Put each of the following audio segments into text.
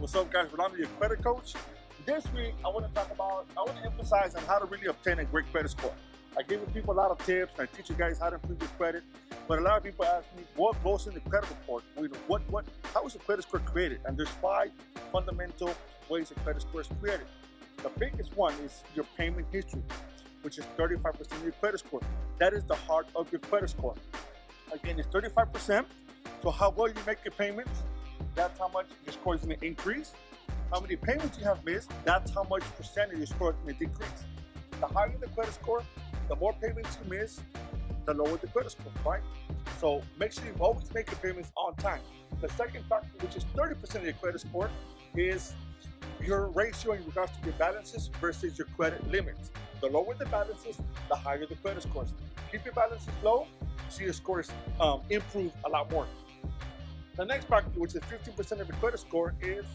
What's up, guys? I'm your credit coach. This week, I want to emphasize on how to really obtain a great credit score. I give people a lot of tips. I teach you guys how to improve your credit. But a lot of people ask me, what goes in the credit report? How is a credit score created? And there's 5 fundamental ways a credit score is created. The biggest one is your payment history, which is 35% of your credit score. That is the heart of your credit score. Again, it's 35%. So how well you make your payments, that's how much your score is going to increase. How many payments you have missed, that's how much percentage your score is going to decrease. The higher the credit score, the more payments you miss, the lower the credit score, right? So make sure you always make your payments on time. The second factor, which is 30% of your credit score, is your ratio in regards to your balances versus your credit limits. The lower the balances, the higher the credit scores. Keep your balances low, so your scores improve a lot more. The next factor, which is 15% of your credit score, is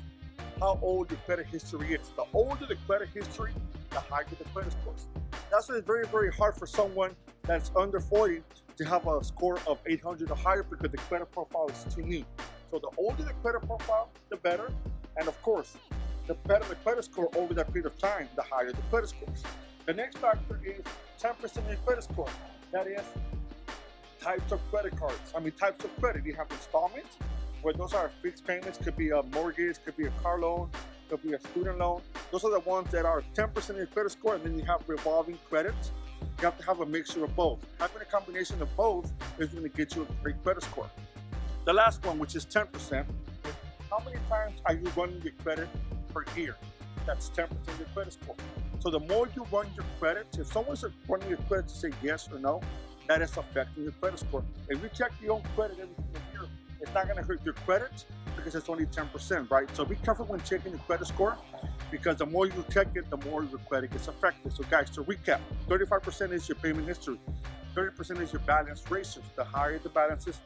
how old your credit history is. The older the credit history, the higher the credit scores. That's why it's very, very hard for someone that's under 40 to have a score of 800 or higher because the credit profile is too new. So the older the credit profile, the better. And of course, the better the credit score over that period of time, the higher the credit scores. The next factor is 10% of your credit score. That is types of credit cards. Types of credit. You have installments, where those are fixed payments. Could be a mortgage, could be a car loan, could be a student loan. Those are the ones that are 10% of your credit score. And then you have revolving credits. You have to have a mixture of both. Having a combination of both is going to get you a great credit score. The last one, which is 10%, is how many times are you running your credit per year? That's 10% of your credit score. So the more you run your credit, if someone's running your credit to say yes or no, that is affecting your credit score. If you check your own credit every single year, it's not going to hurt your credit because it's only 10%, right? So be careful when checking your credit score, because the more you check it, the more your credit gets affected. So guys, to recap, 35% is your payment history, 30% is your balance ratios. The higher the balances,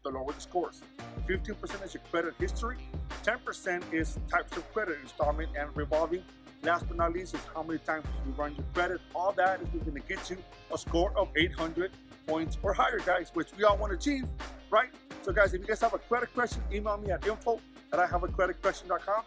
the lower the scores. 15% is your credit history, 10% is types of credit, installment and revolving. Last but not least is how many times you run your credit. All that is going to get you a score of 800 points or higher, guys, which we all want to achieve, right? So guys, if you guys have a credit question, email me at info@ihavacreditquestion.com.